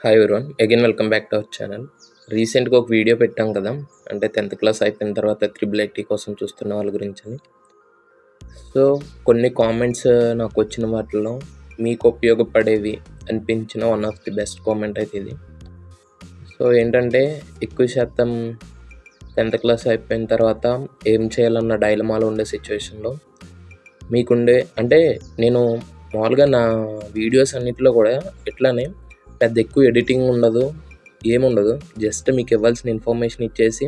Hi everyone, again welcome back to our channel. రీసెంట్గా ఒక video పెట్టాం కదా, అంటే 10th క్లాస్ అయిపోయిన తర్వాత త్రిబుల్ ఐటీ కోసం చూస్తున్న వాళ్ళ గురించి అని. సో కొన్ని కామెంట్స్ నాకు వచ్చిన వాటిలో మీకు ఉపయోగపడేవి అనిపించిన one of the best comment అయితే ఇది. సో ఏంటంటే, ఎక్కువ శాతం 10th క్లాస్ అయిపోయిన తర్వాత ఏం చేయాలన్న డైలమాలో ఉండే సిచ్యువేషన్లో మీకుండే, అంటే నేను మామూలుగా నా వీడియోస్ అన్నిటిలో కూడా ఇట్లానే పెద్ద ఎక్కువ ఎడిటింగ్ ఉండదు, ఏముండదు. జస్ట్ మీకు ఇవ్వాల్సిన ఇన్ఫర్మేషన్ ఇచ్చేసి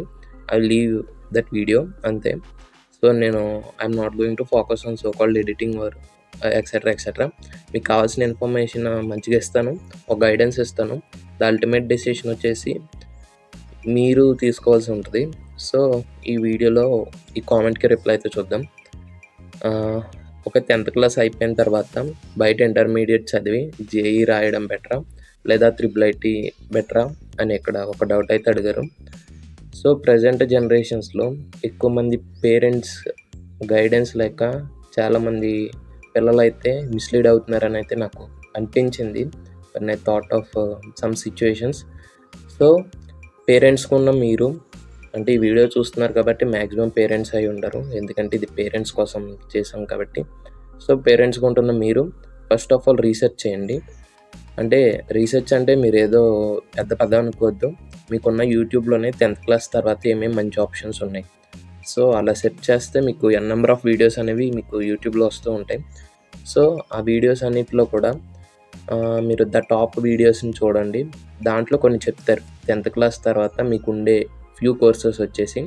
ఐ లీవ్ దట్ వీడియో అంతే. సో నేను I'm not going to focus on so called editing are etcetera. మీకు కావాల్సిన ఇన్ఫర్మేషన్ మంచిగా ఇస్తాను, ఒక గైడెన్స్ ఇస్తాను. ద అల్టిమేట్ డెసిషన్ వచ్చేసి మీరు తీసుకోవాల్సి ఉంటుంది. సో ఈ వీడియోలో ఈ కామెంట్కి రిప్లై అయితే చూద్దాం. ఒక 10th క్లాస్ అయిపోయిన తర్వాత బయట ఇంటర్మీడియట్ చదివి జేఈ రాయడం బెటరా లేదా త్రిబుల్ ఐటీ బెటరా అని ఇక్కడ ఒక డౌట్ అయితే అడిగారు. సో ప్రజెంట్ జనరేషన్స్లో ఎక్కువ మంది పేరెంట్స్ గైడెన్స్ లేక చాలామంది పిల్లలు అయితే మిస్లీడ్ అవుతున్నారని అయితే నాకు అనిపించింది. I thought of some situations. So పేరెంట్స్కి ఉన్న మీరు, అంటే ఈ వీడియో చూస్తున్నారు కాబట్టి మ్యాక్సిమం పేరెంట్స్ అయి ఉండరు, ఎందుకంటే ఇది పేరెంట్స్ కోసం చేసాం కాబట్టి. సో పేరెంట్స్గా ఉంటున్న మీరు ఫస్ట్ ఆఫ్ ఆల్ రీసెర్చ్ చేయండి. అంటే రీసెర్చ్ అంటే మీరు ఏదో పెద్ద అనుకోవద్దు. మీకున్న యూట్యూబ్లోనే 10th క్లాస్ తర్వాత ఏమేమి మంచి ఆప్షన్స్ ఉన్నాయి. సో అలా సెర్చ్ చేస్తే మీకు ఎన్ నెంబర్ ఆఫ్ వీడియోస్ అనేవి మీకు యూట్యూబ్లో వస్తూ ఉంటాయి. సో ఆ వీడియోస్ అన్నిటిలో కూడా మీరు ద టాప్ వీడియోస్ని చూడండి. దాంట్లో కొన్ని చెప్తారు 10th క్లాస్ తర్వాత మీకు ఉండే ఫ్యూ కోర్సెస్ వచ్చేసి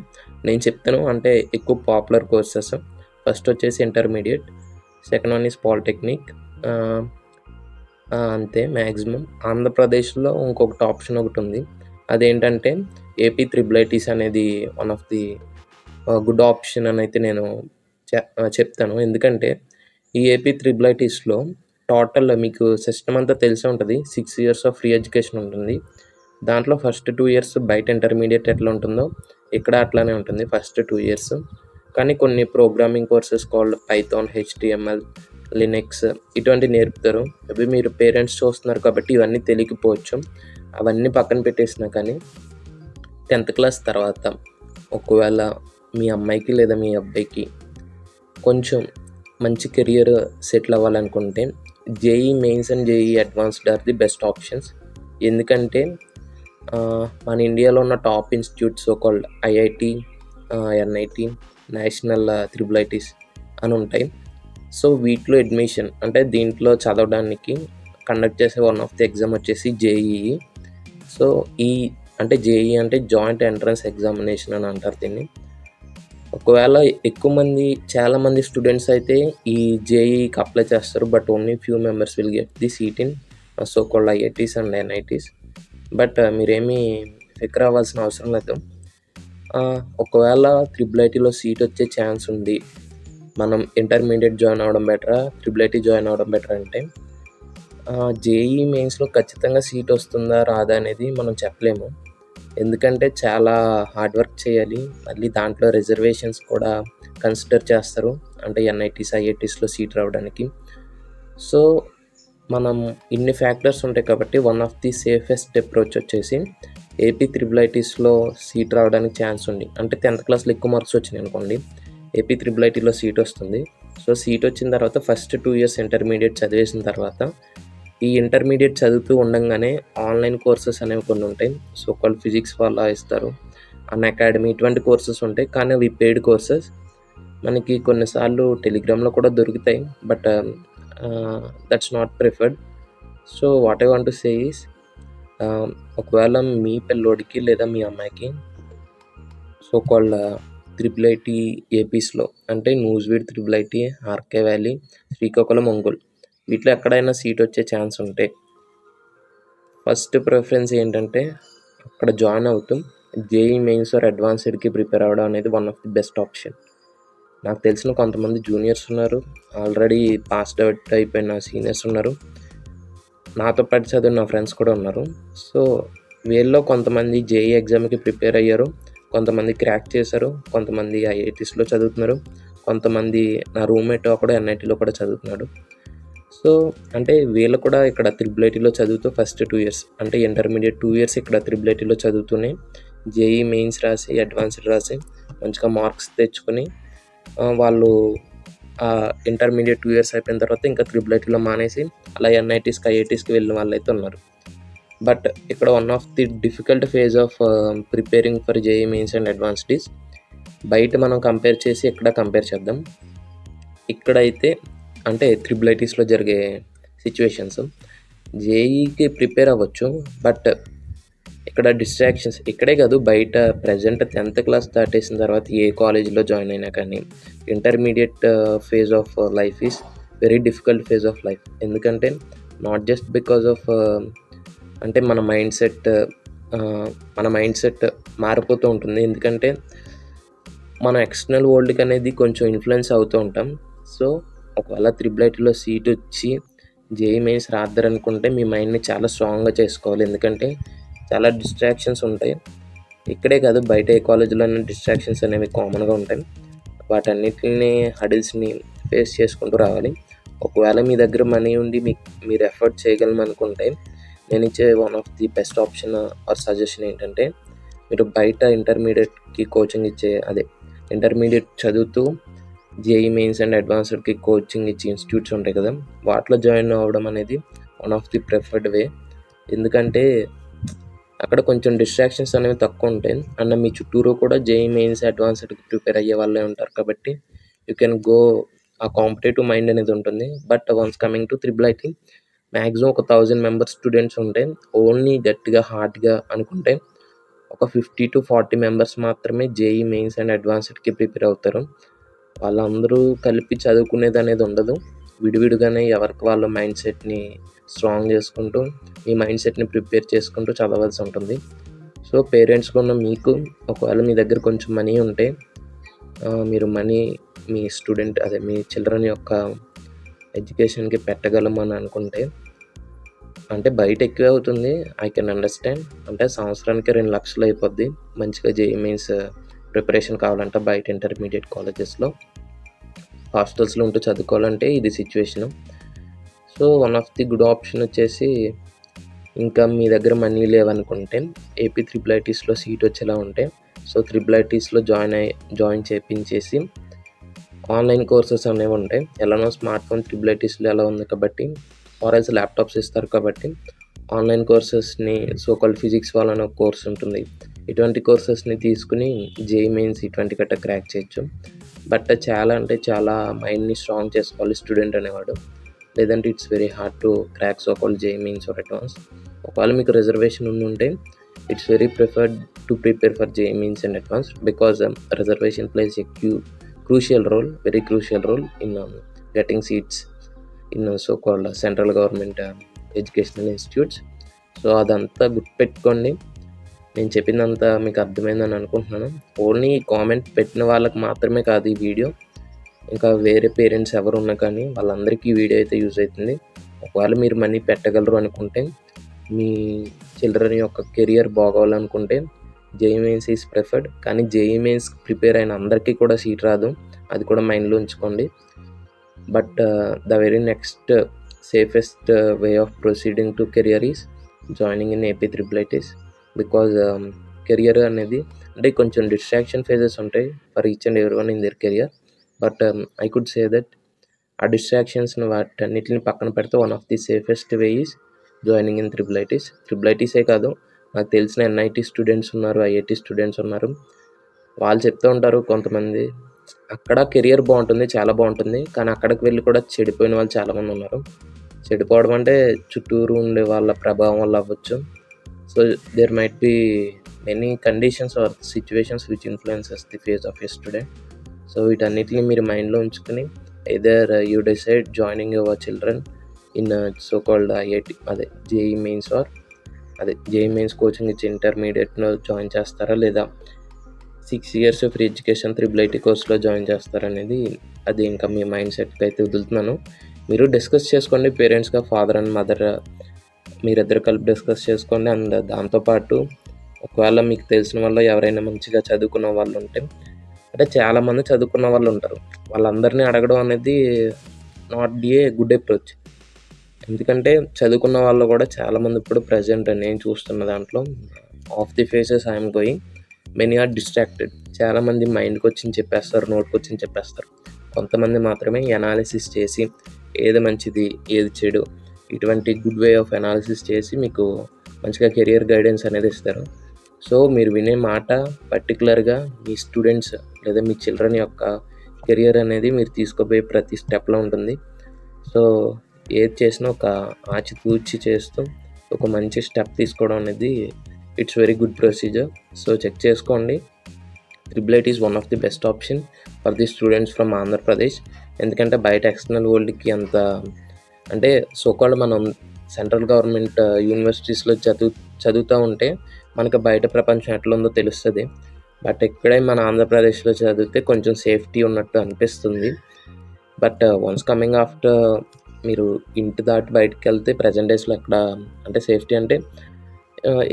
నేను చెప్తాను. అంటే ఎక్కువ పాపులర్ కోర్సెస్. ఫస్ట్ వచ్చేసి intermediate, second one is polytechnic, అంతే మ్యాక్సిమం. ఆంధ్రప్రదేశ్లో ఇంకొకటి ఆప్షన్ ఒకటి ఉంది, అదేంటంటే ఏపీ త్రిబుల్ ఐటీస్ అనేది one of the good option అని అయితే నేను చెప్తాను. ఎందుకంటే ఈ ఏపీ త్రిబుల్ ఐటీస్లో టోటల్ మీకు సిస్టమ్ అంతా తెలిసే ఉంటుంది. 6 years ఆఫ్ ఫ్రీ ఎడ్యుకేషన్ ఉంటుంది. దాంట్లో ఫస్ట్ 2 years బయట ఇంటర్మీడియట్ ఎట్లా ఉంటుందో ఇక్కడ అట్లానే ఉంటుంది ఫస్ట్ 2 years. కానీ కొన్ని programming courses called Python, HTML, Linux ఇటువంటి నేర్పుతారు. అవి మీరు పేరెంట్స్ చూస్తున్నారు కాబట్టి ఇవన్నీ తెలియకపోవచ్చు. అవన్నీ పక్కన పెట్టేసినా కానీ 10th క్లాస్ తర్వాత ఒకవేళ మీ అమ్మాయికి లేదా మీ అబ్బాయికి కొంచెం మంచి కెరియర్ సెటిల్ అవ్వాలనుకుంటే JEE mains and JEE Advanced are the best options. ఎందుకంటే మన ఇండియాలో ఉన్న top institutes called IIT, NIT, national triple ITs అని ఉంటాయి. సో వీటిలో అడ్మిషన్, అంటే దీంట్లో చదవడానికి కండక్ట్ చేసే వన్ ఆఫ్ ది ఎగ్జామ్ వచ్చేసి జేఈఈ. సో అంటే జేఈఈ అంటే జాయింట్ ఎంట్రన్స్ ఎగ్జామినేషన్ అని అంటారు దీన్ని. ఒకవేళ చాలామంది స్టూడెంట్స్ అయితే ఈ జేఈఈకి అప్లై చేస్తారు, but only few members will get the seat in so called IITs and NITs. But మీరేమీ ఫికర్ అవ్వాల్సిన అవసరం లేదు. ఒకవేళ త్రిబుల్ ఐటీలో సీట్ వచ్చే ఛాన్స్ ఉంది, మనం ఇంటర్మీడియట్ జాయిన్ అవ్వడం బెటరా త్రిబుల్ ఐటీ జాయిన్ అవ్వడం బెటర్ అంటే జేఈ మెయిన్స్లో ఖచ్చితంగా సీట్ వస్తుందా రాదా అనేది మనం చెప్పలేము. ఎందుకంటే చాలా హార్డ్ వర్క్ చేయాలి. మళ్ళీ దాంట్లో రిజర్వేషన్స్ కూడా కన్సిడర్ చేస్తారు, అంటే ఎన్ఐటీస్, ఐఐటీస్లో సీట్ రావడానికి. సో మనం ఇన్ని ఫ్యాక్టర్స్ ఉంటాయి కాబట్టి one of the safest approach వచ్చేసి ఏపీ త్రిబుల్ ఐటీస్లో సీట్ రావడానికి ఛాన్స్ ఉంది. అంటే 10th క్లాస్లో ఎక్కువ మార్క్స్ వచ్చినాయి అనుకోండి, ఏపీ త్రిబుల్ ఐటీలో సీట్ వస్తుంది. సో సీట్ వచ్చిన తర్వాత ఫస్ట్ 2 years ఇంటర్మీడియట్ చదివేసిన తర్వాత ఈ ఇంటర్మీడియట్ చదువుతూ ఉండగానే ఆన్లైన్ కోర్సెస్ అనేవి కొన్ని ఉంటాయి. సో కాల్డ్ ఫిజిక్స్ వాళ్ళ ఇస్తారు, అన్ అకాడమీ, ఇటువంటి కోర్సెస్ ఉంటాయి. కానీ అవి పెయిడ్ కోర్సెస్. మనకి కొన్నిసార్లు టెలిగ్రామ్లో కూడా దొరుకుతాయి, but that's not preferred. So what I want to say is, ఒకవేళ మీ పిల్లోడికి లేదా మీ అమ్మాయికి సో కాల్డ్ త్రిబుల్ ఐటీ ఏపీస్లో, అంటే Nuzvid triple IT, RK valley, Srikakulam, Ongole, వీటిలో ఎక్కడైనా సీట్ వచ్చే ఛాన్స్ ఉంటే ఫస్ట్ ప్రిఫరెన్స్ ఏంటంటే అక్కడ జాయిన్ అవుతాం. జేఈ మెయిన్స్ ఆర్ అడ్వాన్స్డ్కి ప్రిపేర్ అవ్వడం అనేది one of the best option. నాకు తెలిసిన కొంతమంది జూనియర్స్ ఉన్నారు, ఆల్రెడీ పాస్డ్ అవుట్ అయిపోయిన సీనియర్స్ ఉన్నారు, నాతో పాటు చదివిన నా ఫ్రెండ్స్ కూడా ఉన్నారు. సో వీళ్ళలో కొంతమంది జేఈ ఎగ్జామ్కి ప్రిపేర్ అయ్యారు, కొంతమంది క్రాక్ చేశారు, కొంతమంది ఐఐటీస్లో చదువుతున్నారు, కొంతమంది నా రూమ్మేట్ ఒకడు ఎన్ఐటీలో కూడా చదువుతున్నాడు. సో అంటే వీళ్ళు కూడా ఇక్కడ త్రిబుల్ ఐటీలో చదువుతూ ఫస్ట్ 2 ఇయర్స్ అంటే ఇంటర్మీడియట్ 2 ఇయర్స్ ఇక్కడ త్రిబుల్ ఐటీలో చదువుతూనే జేఈ మెయిన్స్ రాసి అడ్వాన్స్డ్ రాసి మంచిగా మార్క్స్ తెచ్చుకొని వాళ్ళు ఇంటర్మీడియట్ 2 ఇయర్స్ అయిపోయిన తర్వాత ఇంకా త్రిబుల్ ఐటీలో మానేసి అలా ఎన్ఐటీస్కి ఐఐటీస్కి వెళ్ళిన వాళ్ళైతే ఉన్నారు. బట్ ఇక్కడ one of the difficult phase of preparing for JEE mains and advanced is బయట మనం కంపేర్ చేసి ఇక్కడ కంపేర్ చేద్దాం. ఇక్కడైతే అంటే త్రిబుల్ ఐటీస్లో జరిగే సిచ్యువేషన్స్ జేఈకి ప్రిపేర్ అవ్వచ్చు, బట్ ఇక్కడ డిస్ట్రాక్షన్స్ ఇక్కడే కాదు బయట ప్రజెంట్ 10th క్లాస్ దాటేసిన తర్వాత ఏ కాలేజీలో జాయిన్ అయినా కానీ intermediate phase of life is very difficult phase of life. ఎందుకంటే నాట్ జస్ట్ బికాజ్ ఆఫ్ అంటే మన మైండ్ సెట్ మారిపోతూ ఉంటుంది. ఎందుకంటే మన ఎక్స్టర్నల్ వరల్డ్కి అనేది కొంచెం ఇన్ఫ్లుయెన్స్ అవుతూ ఉంటాం. సో ఒకవేళ త్రిబుల్ ఐటీలో సీట్ వచ్చి జేఈ మెయిన్స్ రాద్దరనుకుంటే మీ మైండ్ని చాలా స్ట్రాంగ్గా చేసుకోవాలి. ఎందుకంటే చాలా డిస్ట్రాక్షన్స్ ఉంటాయి. ఇక్కడే కాదు బయట ఏ కాలేజీలోనే డిస్ట్రాక్షన్స్ అనేవి కామన్గా ఉంటాయి. వాటన్నిటిని హడిల్స్ని ఫేస్ చేసుకుంటూ రావాలి. ఒకవేళ మీ దగ్గర మనీ ఉండి మీరు ఎఫర్ట్ చేయగలమనుకుంటే నేను ఇచ్చే one of the best option or suggestion ఏంటంటే మీరు బయట ఇంటర్మీడియట్కి కోచింగ్ ఇంటర్మీడియట్ చదువుతూ జేఈ మెయిన్స్ అండ్ అడ్వాన్స్డ్కి కోచింగ్ ఇచ్చే ఇన్స్టిట్యూట్స్ ఉంటాయి కదా, వాటిలో జాయిన్ అవ్వడం అనేది one of the preferred way. ఎందుకంటే అక్కడ కొంచెం డిస్ట్రాక్షన్స్ అనేవి తక్కువ ఉంటాయి అండ్ మీ చుట్టూరు కూడా జేఈ మెయిన్స్ అడ్వాన్స్డ్కి ప్రిపేర్ అయ్యే వాళ్ళే ఉంటారు. కాబట్టి యూ కెన్ గో ఆ కాంపిటేటివ్ మైండ్ అనేది ఉంటుంది. But once coming to triple IT maximum ఒక 1000 మెంబర్స్ స్టూడెంట్స్ ఉంటే ఓన్లీ గట్టిగా హార్డ్గా అనుకుంటే ఒక 50 to 40 మెంబర్స్ మాత్రమే జేఈ మెయిన్స్ అండ్ అడ్వాన్స్డ్కి ప్రిపేర్ అవుతారు. వాళ్ళందరూ కలిపి చదువుకునేది అనేది ఉండదు. విడివిడిగానే ఎవరికి వాళ్ళ మైండ్ సెట్ని స్ట్రాంగ్ చేసుకుంటూ మీ మైండ్ సెట్ని ప్రిపేర్ చేసుకుంటూ చదవాల్సి ఉంటుంది. సో పేరెంట్స్గా ఉన్న మీకు ఒకవేళ మీ దగ్గర కొంచెం మనీ ఉంటే మీరు మనీ మీ మీ చిల్డ్రన్ యొక్క ఎడ్యుకేషన్కి పెట్టగలమని అనుకుంటే అంటే బయట ఎక్కువే అవుతుంది. I can understand. అంటే సంవత్సరానికి 2 లక్షలు అయిపోద్ది మంచిగా జేఈ మెయిన్స్ ప్రిపరేషన్ కావాలంటే బయట ఇంటర్మీడియట్ కాలేజెస్లో హాస్టల్స్లో ఉంటూ చదువుకోవాలంటే ఇది situation. So one of the good option వచ్చేసి ఇంకా మీ దగ్గర మనీ లేవనుకుంటే ఏపీ త్రిబుల్ ఐటీస్లో సీట్ వచ్చేలా ఉంటే సో త్రిబుల్ ఐటీస్లో జాయిన్ చేయించేసి ఆన్లైన్ కోర్సెస్ అనేవి ఉంటాయి. ఎలానో స్మార్ట్ ఫోన్ త్రిబుల్ ఐటీస్లో ఎలా ఉంది కాబట్టి ఆర్ఎల్స్ ల్యాప్టాప్స్ ఇస్తారు కాబట్టి ఆన్లైన్ కోర్సెస్ని సోకాల్డ్ ఫిజిక్స్ వాళ్ళని ఒక కోర్స్ ఉంటుంది. ఇటువంటి కోర్సెస్ని తీసుకుని జేఈ మెయిన్స్ ఇటువంటి గట్ట క్రాక్ చేయొచ్చు. బట్ చాలా మైండ్ని స్ట్రాంగ్ చేసుకోవాలి స్టూడెంట్ అనేవాడు. లేదంటే it's very hard to crack so called JEE mains or advance. ఒకవేళ మీకు రిజర్వేషన్ ఉంటే it's very preferred to prepare for JEE mains and advance because reservation plays a very crucial role in getting seats in so-called central government educational institutes. So అదంతా గుర్తుపెట్టుకోండి. నేను చెప్పిందంతా మీకు అర్థమైందని అనుకుంటున్నాను. ఓన్లీ కామెంట్ పెట్టిన వాళ్ళకి మాత్రమే కాదు ఈ వీడియో, ఇంకా వేరే పేరెంట్స్ ఎవరు ఉన్నా కానీ వాళ్ళందరికీ ఈ వీడియో అయితే యూజ్ అవుతుంది. ఒకవేళ మీరు మనీ పెట్టగలరు అనుకుంటే మీ చిల్డ్రన్ యొక్క కెరియర్ బాగోవాలనుకుంటే జేఈ మెయిన్స్ ఈజ్ ప్రిఫర్డ్. కానీ జేఈ మెయిన్స్ ప్రిపేర్ అయిన అందరికీ కూడా సీట్ రాదు, అది కూడా మైండ్లో ఉంచుకోండి. But the very next safest way of proceeding to career is joining in AP triple ITs because career అనేది అంటే కొంచెం డిస్ట్రాక్షన్ ఫేజెస్ ఉంటాయి for each and every one in their career. But I could say that ఆ డిస్ట్రాక్షన్స్ని వాటన్నిటిని పక్కన పెడితే one of the safest way is joining in triple ITs. Triple ఐటీసే కాదు, నాకు తెలిసిన ఎన్ఐటీ స్టూడెంట్స్ ఉన్నారు, ఐఐటీ స్టూడెంట్స్ ఉన్నారు. వాళ్ళు చెప్తూ ఉంటారు కొంతమంది అక్కడ కెరియర్ బాగుంటుంది, చాలా బాగుంటుంది, కానీ అక్కడికి వెళ్ళి కూడా చెడిపోయిన వాళ్ళు చాలామంది ఉన్నారు. చెడిపోవడం అంటే చుట్టూరు ఉండే వాళ్ళ ప్రభావం వల్ల అవ్వచ్చు. So there might be many conditions or situations which influences the phase of a student. So వీటన్నిటిని మీరు మైండ్లో ఉంచుకుని either you decide joining your children in so called IIT JEE mains or JEE Mains coaching ఇచ్చి ఇంటర్మీడియట్లో join చేస్తారా లేదా 6 years free education triple IT కోర్స్లో join చేస్తారనేది అది ఇంకా మీ మైండ్ సెట్కి అయితే వదులుతున్నాను. మీరు డిస్కస్ చేసుకోండి పేరెంట్స్గా, ఫాదర్ అండ్ మదర్ మీరిద్దరు కలిపి డిస్కస్ చేసుకోండి. అండ్ దాంతోపాటు ఒకవేళ మీకు తెలిసిన వాళ్ళు ఎవరైనా మంచిగా చదువుకున్న వాళ్ళు ఉంటే అంటే చాలామంది చదువుకున్న వాళ్ళు ఉంటారు, వాళ్ళందరినీ అడగడం అనేది not be a good approach. ఎందుకంటే చదువుకున్న వాళ్ళు కూడా చాలామంది ఇప్పుడు ప్రెజెంట్ నేను చూస్తున్న దాంట్లో of the faces I'm going many are distracted. చాలామంది మైండ్కి వచ్చింది చెప్పేస్తారు, నోట్కి వచ్చింది చెప్పేస్తారు. కొంతమంది మాత్రమే అనాలిసిస్ చేసి ఏది మంచిది ఏది చెడు ఇటువంటి గుడ్ వే ఆఫ్ అనాలిసిస్ చేసి మీకు మంచిగా కెరియర్ గైడెన్స్ అనేది ఇస్తారు. సో మీరు వినే మాట పర్టికులర్గా మీ స్టూడెంట్స్ లేదా మీ చిల్డ్రన్ యొక్క కెరియర్ అనేది మీరు తీసుకోబోయే ప్రతి స్టెప్లో ఉంటుంది. సో ఏది చేసినా ఒక ఆచితూచి చేస్తూ ఒక మంచి స్టెప్ తీసుకోవడం అనేది it's very good procedure. So check చేసుకోండి. IIIT is one of the best option for the students from Andhra Pradesh. ఎందుకంటే బయట ఎక్స్టర్నల్ వరల్డ్కి అంత అంటే సోకాల్డ్ మనం సెంట్రల్ గవర్నమెంట్ యూనివర్సిటీస్లో చదువుతూ ఉంటే మనకు బయట ప్రపంచం ఎట్లా ఉందో తెలుస్తుంది. బట్ ఇక్కడే మన ఆంధ్రప్రదేశ్లో చదివితే కొంచెం సేఫ్టీ ఉన్నట్టు అనిపిస్తుంది. బట్ వన్స్ కమింగ్ ఆఫ్టర్ మీరు ఇంటి దాటి బయటకు వెళ్తే ప్రజెంట్ డేస్లో ఎక్కడ అంటే సేఫ్టీ అంటే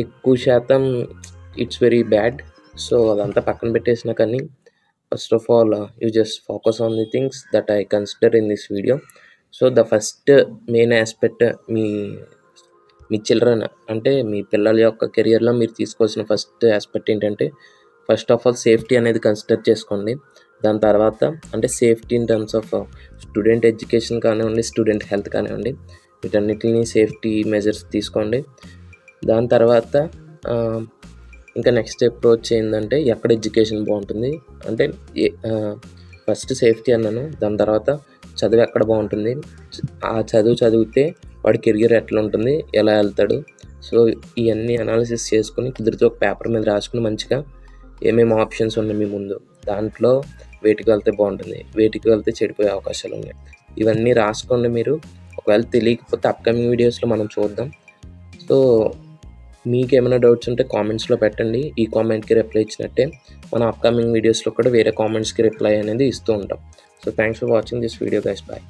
ఎక్కువ శాతం ఇట్స్ వెరీ బ్యాడ్. సో అదంతా పక్కన పెట్టేసినా కానీ first of all you just focus on the things that I consider in this video. So the first main aspect me children అంటే మీ పిల్లల యొక్క కెరియర్లో మీరు తీసుకోవాల్సిన ఫస్ట్ ఆస్పెక్ట్ ఏంటంటే ఫస్ట్ ఆఫ్ ఆల్ సేఫ్టీ అనేది కన్సిడర్ చేసుకోండి. దాని తర్వాత అంటే safety in terms of student education కానివ్వండి, స్టూడెంట్ హెల్త్ కానివ్వండి, వీటన్నిటిని సేఫ్టీ మెజర్స్ తీసుకోండి. దాని తర్వాత ఇంకా నెక్స్ట్ అప్రోచ్ ఏంటంటే ఎక్కడ ఎడ్యుకేషన్ బాగుంటుంది అంటే ఫస్ట్ సేఫ్టీ అన్నాను, దాని తర్వాత చదువు ఎక్కడ బాగుంటుంది, ఆ చదివితే వాడి కెరియర్ ఎట్లా ఉంటుంది, ఎలా వెళ్తాడు. సో ఇవన్నీ అనాలిసిస్ చేసుకుని కుదిరితే ఒక పేపర్ మీద రాసుకుని మంచిగా ఏమేమి ఆప్షన్స్ ఉన్నాయి మీ ముందు, దాంట్లో వేటికి వెళ్తే బాగుంటుంది, వేటికి వెళ్తే చెడిపోయే అవకాశాలు ఉన్నాయి, ఇవన్నీ రాసుకోండి మీరు. ఒకవేళ తెలియకపోతే అప్కమింగ్ వీడియోస్లో మనం చూద్దాం. సో మీకు ఏమైనా డౌట్స్ ఉంటే కామెంట్స్లో పెట్టండి. ఈ కామెంట్కి రిప్లై ఇచ్చినట్టే మన అప్కమింగ్ వీడియోస్లో కూడా వేరే కామెంట్స్కి రిప్లై అనేది ఇస్తూ ఉంటాం. So thanks for watching this video guys. Bye.